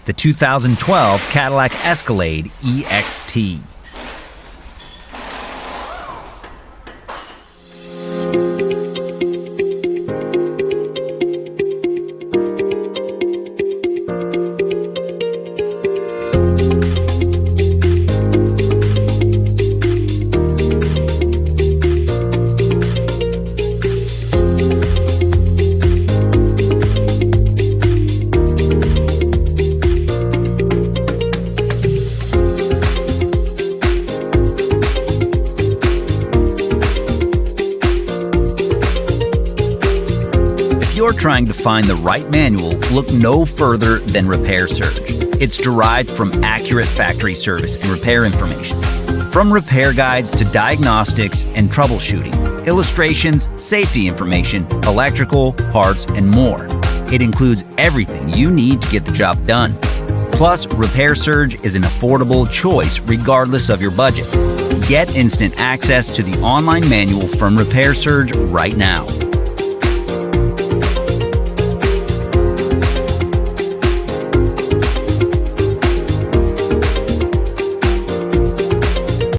the 2012 Cadillac Escalade EXT. If you're trying to find the right manual, look no further than Repair Surge. It's derived from accurate factory service and repair information. From repair guides to diagnostics and troubleshooting, illustrations, safety information, electrical, parts, and more. It includes everything you need to get the job done. Plus, Repair Surge is an affordable choice regardless of your budget. Get instant access to the online manual from Repair Surge right now.